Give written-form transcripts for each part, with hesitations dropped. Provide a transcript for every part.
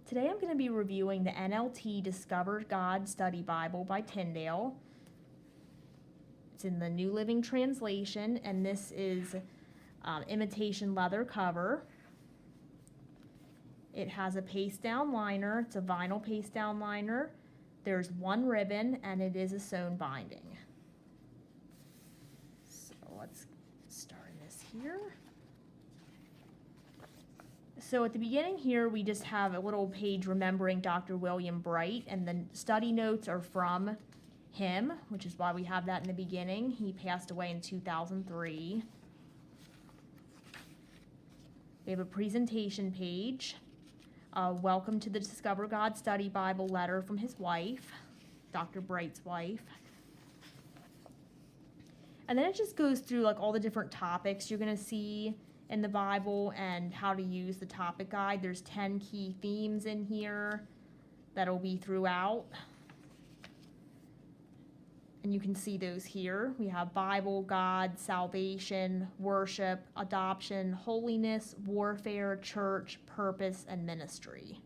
Today I'm going to be reviewing the NLT Discover God Study Bible by Tyndale. It's in the New Living Translation, and this is imitation leather cover. It has a paste down liner. It's a vinyl paste down liner. There's one ribbon, and it is a sewn binding. So let's start this here. So at the beginning here, we just have a little page remembering Dr. William Bright, and the study notes are from him, which is why we have that in the beginning. He passed away in 2003. We have a presentation page. Welcome to the Discover God Study Bible letter from his wife, Dr. Bright's wife. And then it just goes through like all the different topics you're going to see in the Bible and how to use the topic guide. There's 10 key themes in here that'll be throughout. And you can see those here. We have Bible, God, salvation, worship, adoption, holiness, warfare, church, purpose, and ministry.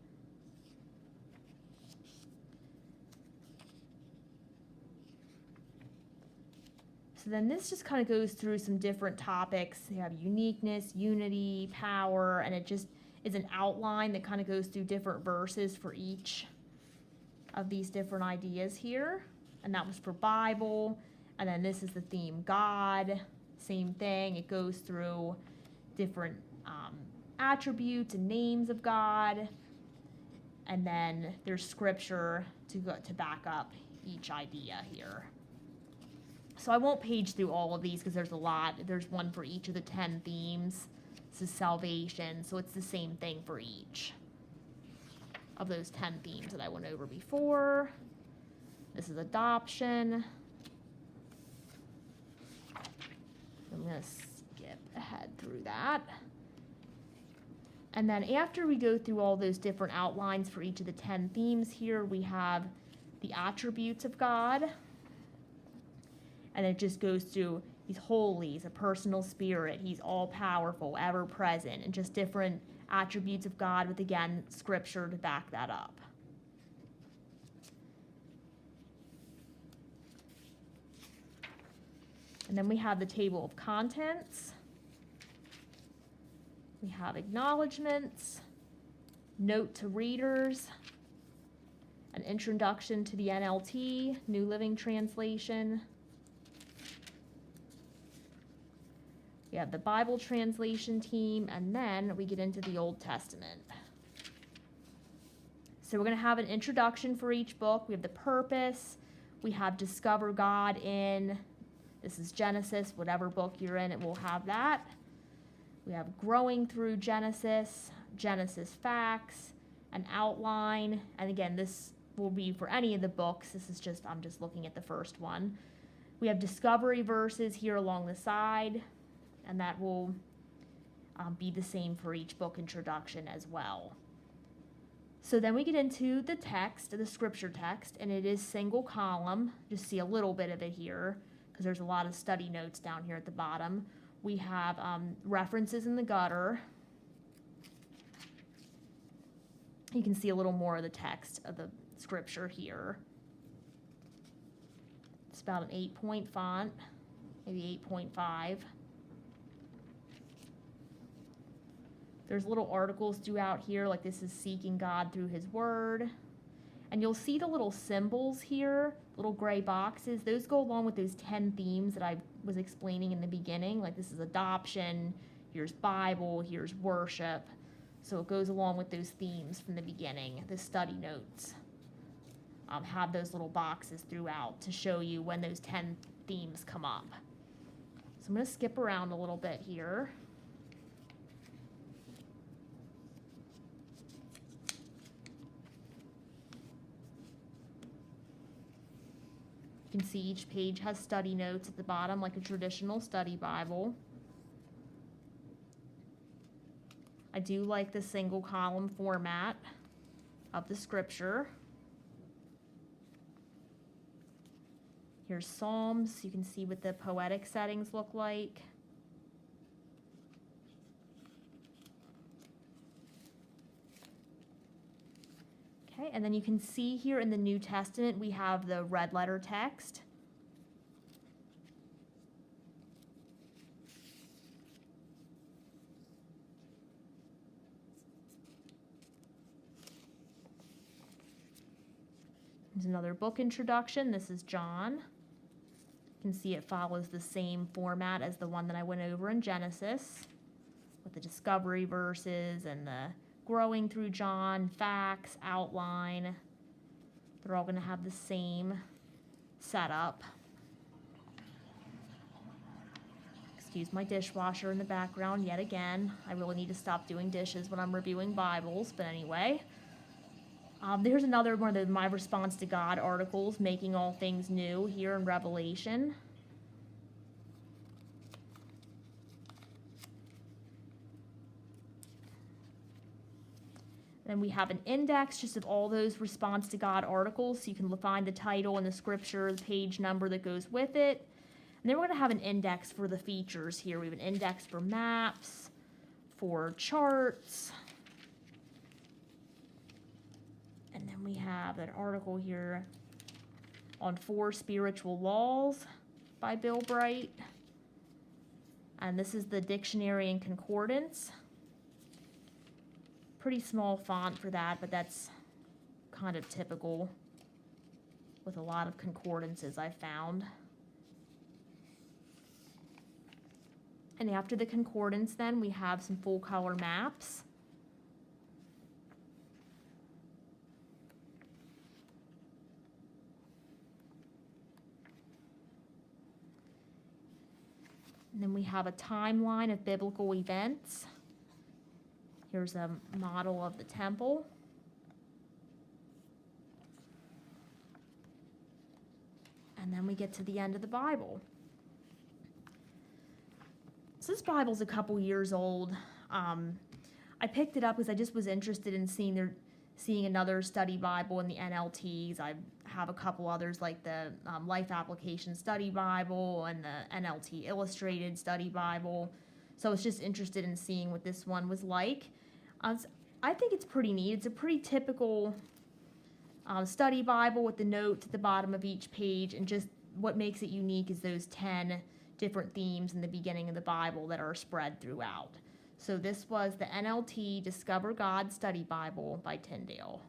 So then this just kind of goes through some different topics. You have uniqueness, unity, power, and it just is an outline that kind of goes through different verses for each of these different ideas here. And that was for Bible. And then this is the theme God. Same thing. It goes through different attributes and names of God. And then there's scripture to back up each idea here. So I won't page through all of these because there's a lot. There's one for each of the 10 themes. This is salvation, so it's the same thing for each of those 10 themes that I went over before. This is adoption. I'm going to skip ahead through that. And then after we go through all those different outlines for each of the 10 themes here, we have the attributes of God. And it just goes through, he's holy, he's a personal spirit, he's all-powerful, ever-present, and just different attributes of God with, again, scripture to back that up. And then we have the table of contents. We have acknowledgments, note to readers, an introduction to the NLT, New Living Translation. We have the Bible translation team, and then we get into the Old Testament. So we're going to have an introduction for each book. We have the purpose. We have Discover God in, this is Genesis, whatever book you're in, it will have that. We have Growing Through Genesis, Genesis Facts, an outline, and again, this will be for any of the books. This is just, I'm just looking at the first one. We have discovery verses here along the side, and that will be the same for each book introduction as well. So then we get into the text, the scripture text, and it is single column. Just see a little bit of it here because there's a lot of study notes down here at the bottom. We have references in the gutter. You can see a little more of the text of the scripture here. It's about an 8-point font, maybe 8.5. There's little articles throughout here, like this is seeking God through his word. And you'll see the little symbols here, little gray boxes. Those go along with those 10 themes that I was explaining in the beginning. Like this is adoption, here's Bible, here's worship. So it goes along with those themes from the beginning. The study notes have those little boxes throughout to show you when those 10 themes come up. So I'm going to skip around a little bit here. You can see each page has study notes at the bottom, like a traditional study Bible. I do like the single column format of the scripture. Here's Psalms. You can see what the poetic settings look like. Okay, and then you can see here in the New Testament, we have the red letter text. There's another book introduction. This is John. You can see it follows the same format as the one that I went over in Genesis, with the discovery verses and the growing through John, facts, outline. They're all going to have the same setup. Excuse my dishwasher in the background yet again. I really need to stop doing dishes when I'm reviewing Bibles, but anyway. There's another one of My Response to God articles, Making All Things New, here in Revelation. Then we have an index just of all those Response to God articles, so you can find the title and the scripture, the page number that goes with it. And then we're going to have an index for the features here. We have an index for maps, for charts. And then we have an article here on 4 spiritual laws by Bill Bright. And this is the dictionary and concordance. Pretty small font for that, but that's kind of typical with a lot of concordances I've found. And after the concordance, then, we have some full color maps. And then we have a timeline of biblical events. Here's a model of the temple. And then we get to the end of the Bible. So this Bible's a couple years old. I picked it up because I just was interested in seeing another study Bible in the NLTs. I have a couple others like the Life Application Study Bible and the NLT Illustrated Study Bible. So I was just interested in seeing what this one was like. I think it's pretty neat. It's a pretty typical study Bible with the notes at the bottom of each page, and just what makes it unique is those 10 different themes in the beginning of the Bible that are spread throughout. So this was the NLT Discover God Study Bible by Tyndale.